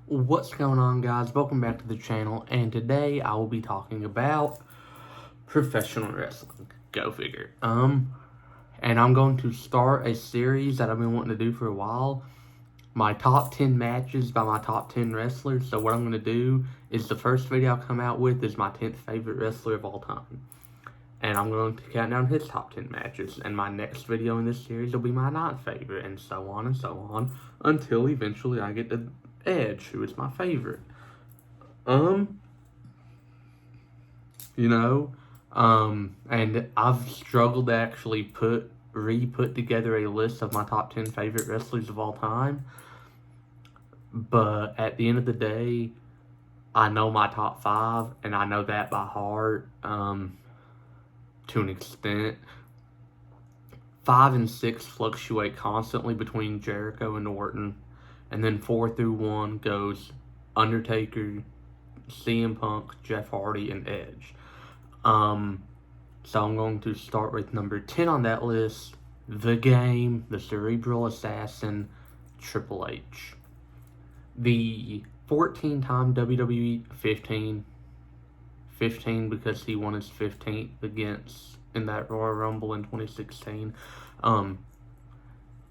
What's going on, guys? Welcome back to the channel, and today I will be talking about professional wrestling. Go figure. And I'm going to start a series that I've been wanting to do for a while. My top 10 matches by my top 10 wrestlers. So what I'm going to do is the first video I'll come out with is my 10th favorite wrestler of all time. And I'm going to count down his top 10 matches. And my next video in this series will be my 9th favorite, and so on, until eventually I get to Edge, who is my favorite. And I've struggled to actually re-put together a list of my top 10 favorite wrestlers of all time. But at the end of the day, I know my top 5, and I know that by heart, to an extent. 5 and 6 fluctuate constantly between Jericho and Orton. And then 4 through 1 goes Undertaker, CM Punk, Jeff Hardy, and Edge. So I'm going to start with number 10 on that list, The Game, the Cerebral Assassin, Triple H. The 14-time WWE 15 because he won his 15th in that Royal Rumble in 2016.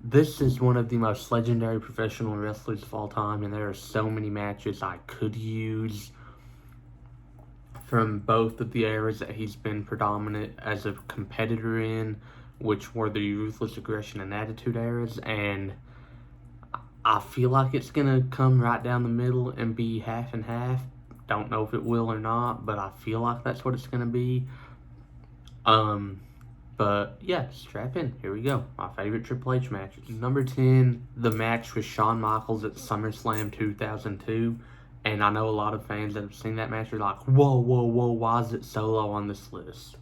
This is one of the most legendary professional wrestlers of all time, and there are so many matches I could use from both of the eras that he's been predominant as a competitor in, which were the Ruthless Aggression and Attitude eras, and I feel like it's going to come right down the middle and be half and half. Don't know if it will or not, but I feel like that's what it's going to be. But yeah, strap in. Here we go. My favorite Triple H matches. Number 10, the match with Shawn Michaels at SummerSlam 2002. And I know a lot of fans that have seen that match are like, whoa, why is it so low on this list?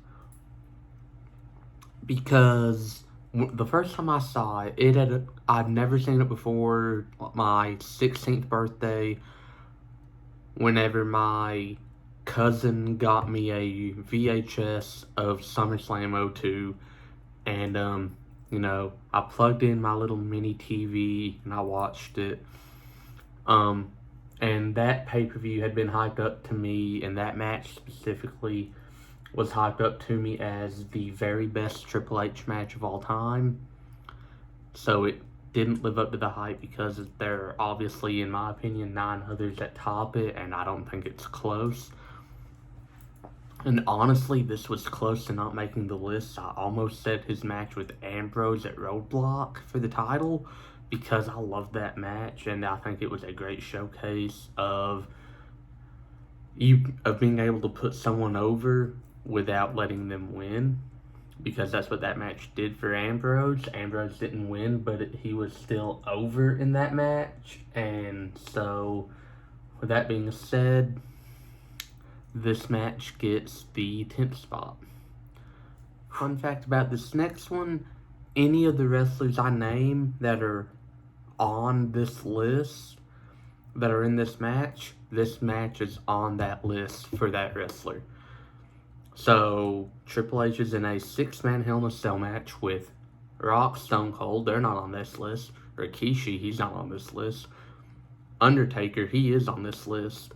Because the first time I saw it, I'd never seen it before my 16th birthday, whenever my cousin got me a VHS of SummerSlam 02, and I plugged in my little mini TV and I watched it. And that pay-per-view had been hyped up to me, and that match specifically was hyped up to me as the very best Triple H match of all time. So it didn't live up to the hype because there are obviously, in my opinion, 9 others that top it, and I don't think it's close. And honestly, this was close to not making the list. I almost said his match with Ambrose at Roadblock for the title because I love that match, and I think it was a great showcase of being able to put someone over without letting them win, because that's what that match did for Ambrose. Ambrose didn't win, but he was still over in that match. And so, with that being said, this match gets the 10th spot. Fun fact about this next one, any of the wrestlers I name that are on this list, that are in this match is on that list for that wrestler. So, Triple H is in a 6-man Hell in a Cell match with Rock, Stone Cold. They're not on this list. Rikishi, he's not on this list. Undertaker, he is on this list.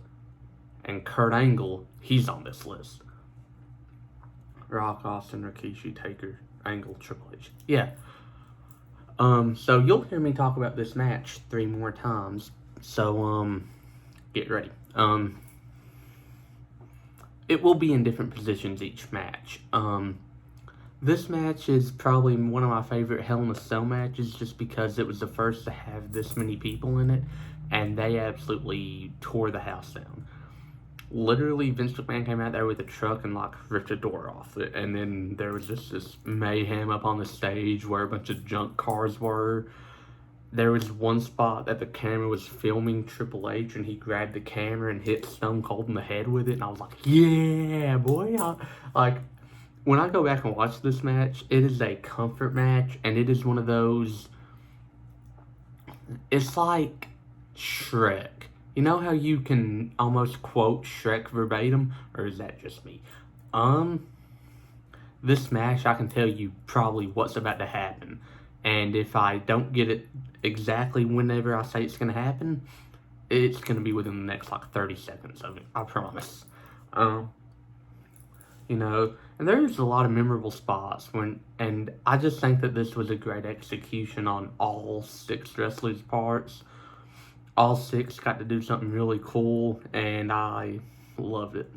And Kurt Angle, he's on this list. Rock, Austin, Rikishi, Taker, Angle, Triple H. Yeah. So you'll hear me talk about this match 3 more times. So, get ready. It will be in different positions each match. This match is probably one of my favorite Hell in a Cell matches just because it was the first to have this many people in it, and they absolutely tore the house down. Literally, Vince McMahon came out there with a truck and ripped a door off it, and then there was just this mayhem up on the stage where a bunch of junk cars were. There was one spot that the camera was filming Triple H, and he grabbed the camera and hit Stone Cold in the head with it, and I was like, yeah, boy. When I go back and watch this match, it is a comfort match, and it is one of those, it's like Shrek. You know how you can almost quote Shrek verbatim? Or is that just me? This match, I can tell you probably what's about to happen. And if I don't get it exactly whenever I say it's going to happen, It's going to be within the next, 30 seconds of it. I promise. Um, and there's a lot of memorable spots and I just think that this was a great execution on all 6 wrestlers' parts. All 6 got to do something really cool, and I loved it.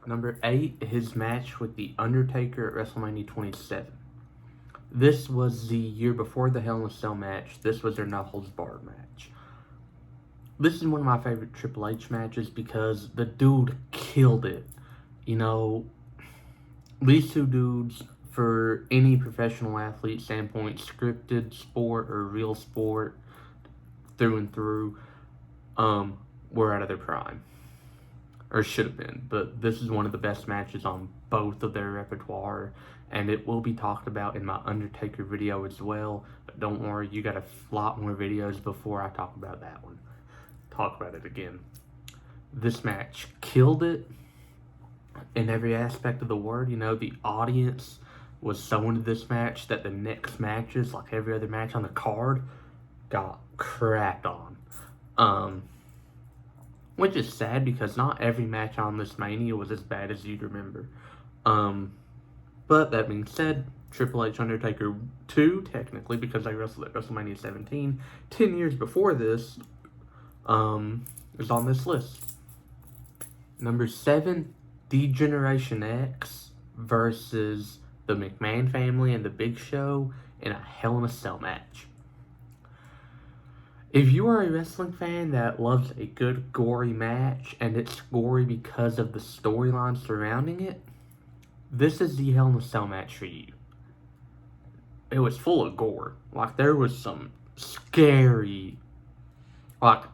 Number 8, his match with The Undertaker at WrestleMania 27. This was the year before the Hell in a Cell match. This was their No Holds Barred match. This is one of my favorite Triple H matches because the dude killed it. These two dudes, for any professional athlete standpoint, scripted sport or real sport, through and through, were out of their prime. Or should have been. But this is one of the best matches on both of their repertoire, and it will be talked about in my Undertaker video as well. But don't worry, you got a lot more videos before I talk about that one. Talk about it again. This match killed it in every aspect of the word. The audience was so into this match that the next matches, like every other match on the card, got crapped on. Which is sad because not every match on this Mania was as bad as you'd remember. But that being said, Triple H Undertaker 2, technically, because they wrestled at WrestleMania 17, 10 years before this, is on this list. Number 7, D-Generation X versus the McMahon family and the Big Show in a Hell in a Cell match. If you are a wrestling fan that loves a good gory match, and it's gory because of the storyline surrounding it, this is the Hell in a Cell match for you. It was full of gore. There was some scary...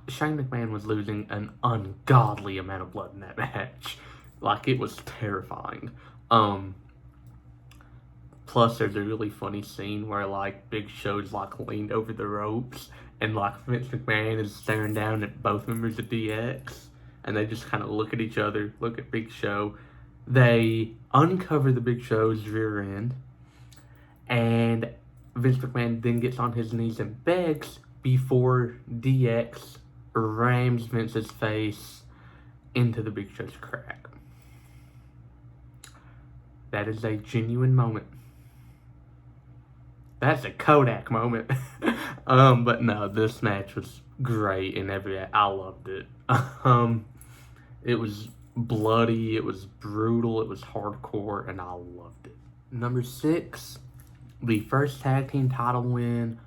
Shane McMahon was losing an ungodly amount of blood in that match. It was terrifying. Plus, there's a really funny scene where, Big Show's, leaned over the ropes, and, Vince McMahon is staring down at both members of DX, and they just kind of look at each other, look at Big Show. They uncover the Big Show's rear end, and Vince McMahon then gets on his knees and begs before DX rams Vince's face into the Big Show's crack. That is a genuine moment. That's a Kodak moment. But no, this match was great in every... I loved it. It was bloody, it was brutal, it was hardcore, and I loved it. Number 6, the first tag team title win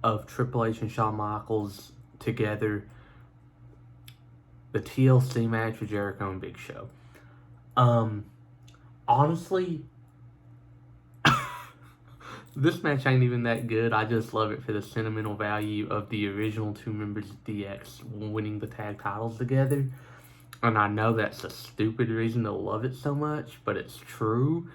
of Triple H and Shawn Michaels together. The TLC match with Jericho and Big Show. Honestly, this match ain't even that good. I just love it for the sentimental value of the original 2 members of DX winning the tag titles together. And I know that's a stupid reason to love it so much, but it's true.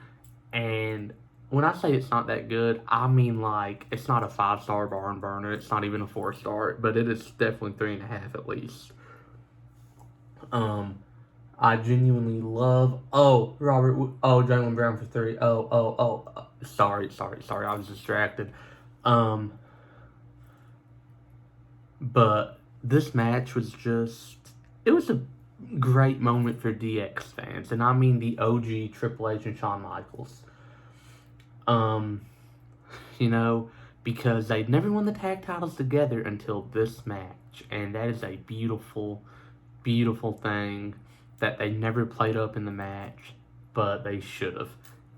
And when I say it's not that good, I mean it's not a 5-star barn burner. It's not even a 4-star, but it is definitely 3.5 at least. I genuinely love... Jaylen Brown for 3. Sorry. I was distracted. But this match was just... It was a great moment for DX fans. And I mean the OG Triple H and Shawn Michaels. Because they'd never won the tag titles together until this match. And that is a beautiful, beautiful thing that they never played up in the match, but they should have.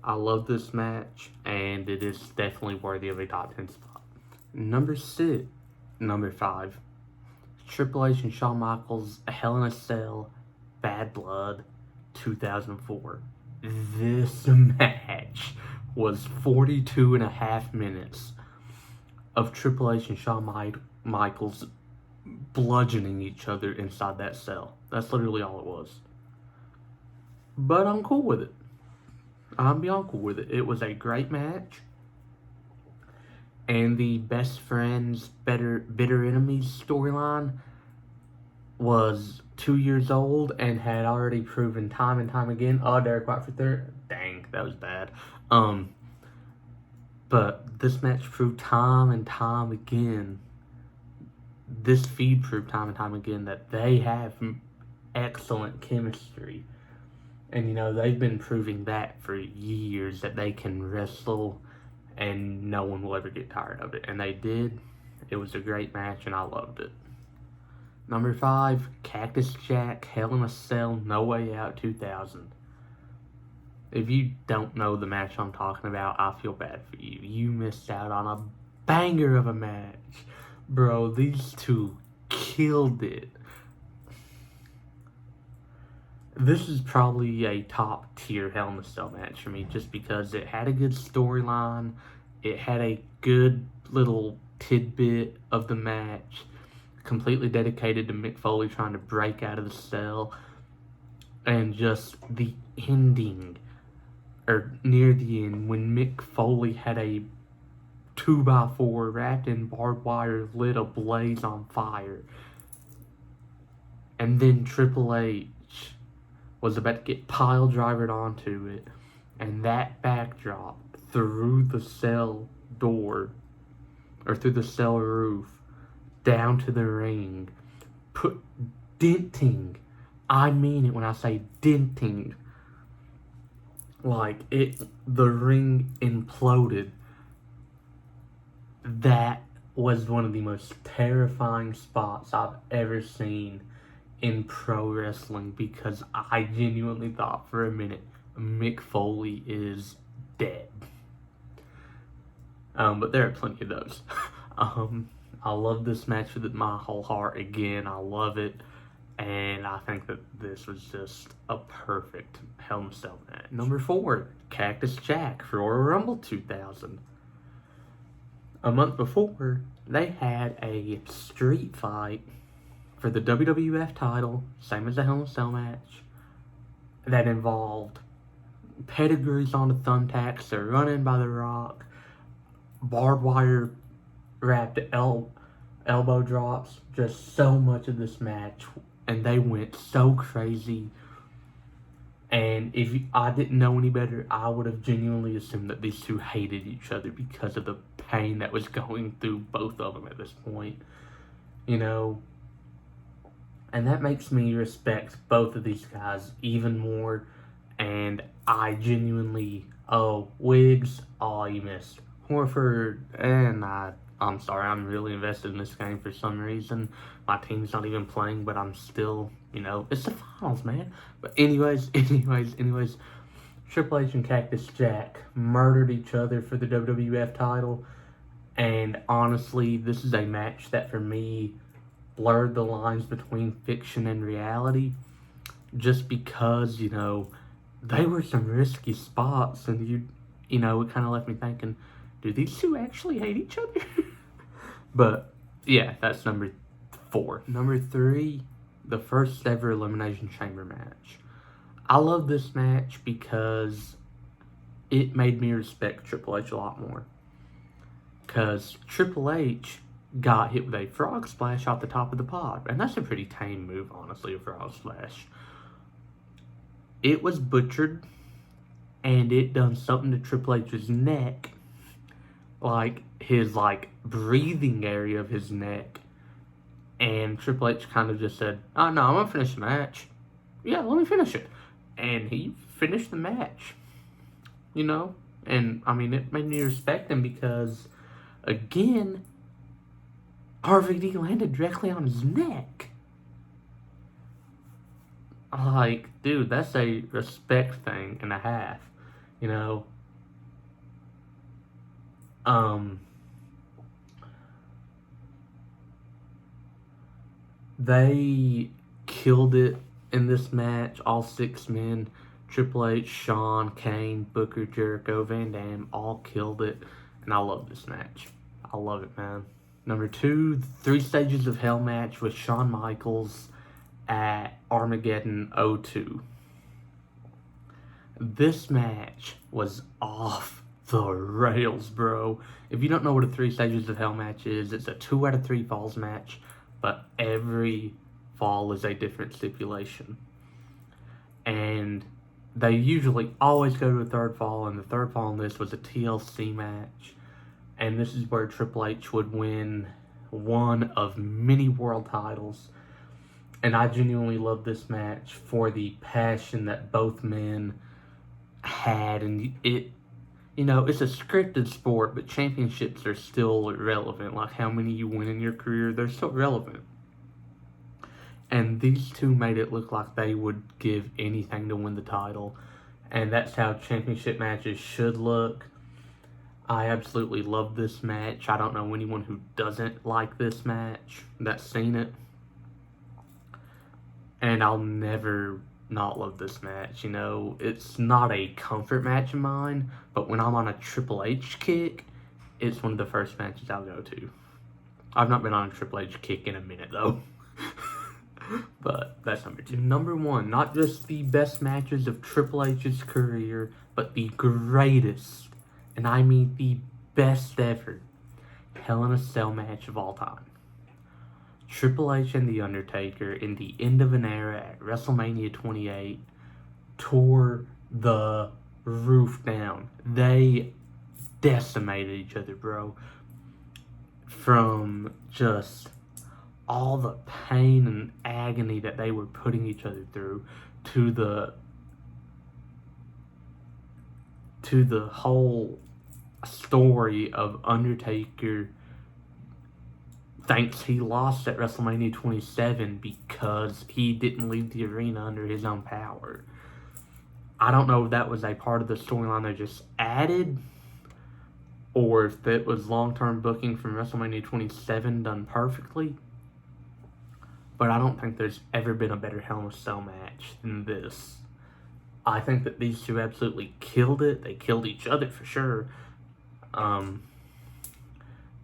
I love this match, and it is definitely worthy of a top 10 spot. Number 5, Triple H and Shawn Michaels, Hell in a Cell, Bad Blood, 2004. This match was 42.5 minutes of Triple H and Shawn Michaels bludgeoning each other inside that cell. That's literally all it was. But I'm cool with it. I'm beyond cool with it. It was a great match. And the best friends, bitter enemies storyline was 2 years old and had already proven time and time again. Derek White for 3rd. Dang, that was bad. But this match proved time and time again this feud proved time and time again that they have excellent chemistry. And, you know, they've been proving that for years, that they can wrestle and no one will ever get tired of it. And they did. It was a great match, and I loved it. Number 5, Cactus Jack, Hell in a Cell, No Way Out 2000. If you don't know the match I'm talking about, I feel bad for you. You missed out on a banger of a match. Bro, these two killed it. This is probably a top tier Hell in a Cell match for me, just because it had a good storyline. It had a good little tidbit of the match, completely dedicated to Mick Foley trying to break out of the cell. And just the ending, or near the end, when Mick Foley had a 2x4 wrapped in barbed wire lit ablaze on fire. And then Triple H was about to get pile drivered onto it, and that backdrop through the cell door, or through the cell roof, down to the ring, denting, I mean it when I say denting, like the ring imploded. That was one of the most terrifying spots I've ever seen in pro wrestling, because I genuinely thought for a minute Mick Foley is dead. But there are plenty of those. I love this match with my whole heart. Again, I love it, and I think that this was just a perfect Hell in a Cell match. Number 4, Cactus Jack for Royal Rumble 2000. A month before, they had a street fight for the WWF title, same as the Hell in a Cell match, that involved pedigrees on the thumbtacks, they're running by the Rock, barbed wire wrapped elbow drops, just so much of this match, and they went so crazy. And if I didn't know any better, I would have genuinely assumed that these two hated each other because of the pain that was going through both of them at this point, you know. And that makes me respect both of these guys even more. And I genuinely, Wiggs, you missed. Horford, and I'm sorry, I'm really invested in this game for some reason. My team's not even playing, but I'm still, you know, it's the finals, man. But anyways, Triple H and Cactus Jack murdered each other for the WWF title. And honestly, this is a match that for me blurred the lines between fiction and reality, just because, you know, they were some risky spots, and you know, it kind of left me thinking, do these two actually hate each other? But yeah, that's number 4. Number 3, the first ever Elimination Chamber match. I love this match because it made me respect Triple H a lot more, because Triple H got hit with a frog splash off the top of the pod. And that's a pretty tame move, honestly, a frog splash. It was butchered, and it done something to Triple H's neck, like his, breathing area of his neck. And Triple H kind of just said, oh, no, I'm going to finish the match. Yeah, let me finish it. And he finished the match, you know? And, I mean, it made me respect him because, again, RVD landed directly on his neck. Like, dude, that's a respect thing and a half, you know? They killed it in this match, all 6 men. Triple H, Shawn, Kane, Booker, Jericho, Van Dam, all killed it. And I love this match. I love it, man. Number 2, 3 Stages of Hell match with Shawn Michaels at Armageddon 02. This match was off the rails, bro. If you don't know what a 3 Stages of Hell match is, it's a 2 out of 3 falls match, but every fall is a different stipulation. And they usually always go to a 3rd fall, and the 3rd fall in this was a TLC match. And this is where Triple H would win one of many world titles. And I genuinely love this match for the passion that both men had. And it's a scripted sport, but championships are still relevant. Like how many you win in your career, they're still relevant. And these two made it look like they would give anything to win the title. And that's how championship matches should look. I absolutely love this match. I don't know anyone who doesn't like this match that's seen it. And I'll never not love this match. It's not a comfort match of mine, but when I'm on a Triple H kick, it's one of the first matches I'll go to. I've not been on a Triple H kick in a minute, though. But that's number 2. Number 1, not just the best matches of Triple H's career, but the greatest, and I mean the best ever, Hell in a Cell match of all time. Triple H and The Undertaker in the end of an era at WrestleMania 28 tore the roof down. They decimated each other, bro. From just all the pain and agony that they were putting each other through to the whole story of Undertaker thinks he lost at WrestleMania 27 because he didn't leave the arena under his own power. I don't know if that was a part of the storyline they just added, or if it was long-term booking from WrestleMania 27 done perfectly. But I don't think there's ever been a better Hell in a Cell match than this. I think that these two absolutely killed it. They killed each other for sure.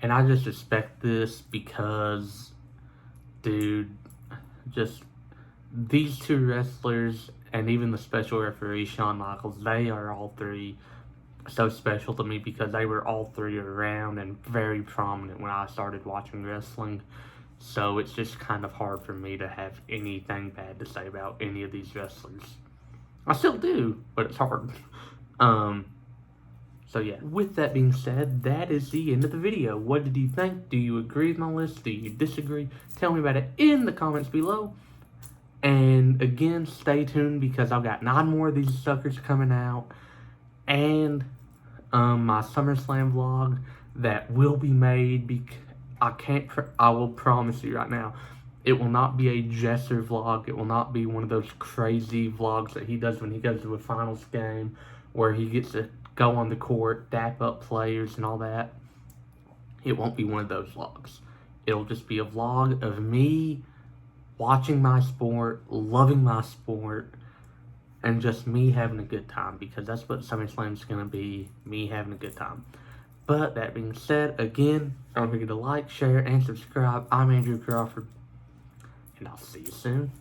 And I just respect this because, dude, just these two wrestlers and even the special referee, Shawn Michaels, they are all three so special to me because they were all three around and very prominent when I started watching wrestling. So it's just kind of hard for me to have anything bad to say about any of these wrestlers. I still do, but it's hard. So yeah, with that being said, that is the end of the video. What did you think? Do you agree with my list? Do you disagree? Tell me about it in the comments below. And again, stay tuned because I've got 9 more of these suckers coming out. And my SummerSlam vlog that will be made. I will promise you right now, it will not be a Jesser vlog. It will not be one of those crazy vlogs that he does when he goes to a finals game where he gets to go on the court, dap up players and all that. It won't be one of those vlogs. It'll just be a vlog of me watching my sport, loving my sport, and just me having a good time because that's what SummerSlam's going to be, me having a good time. But that being said, again, don't forget to like, share, and subscribe. I'm Andrew Crawford, and I'll see you soon.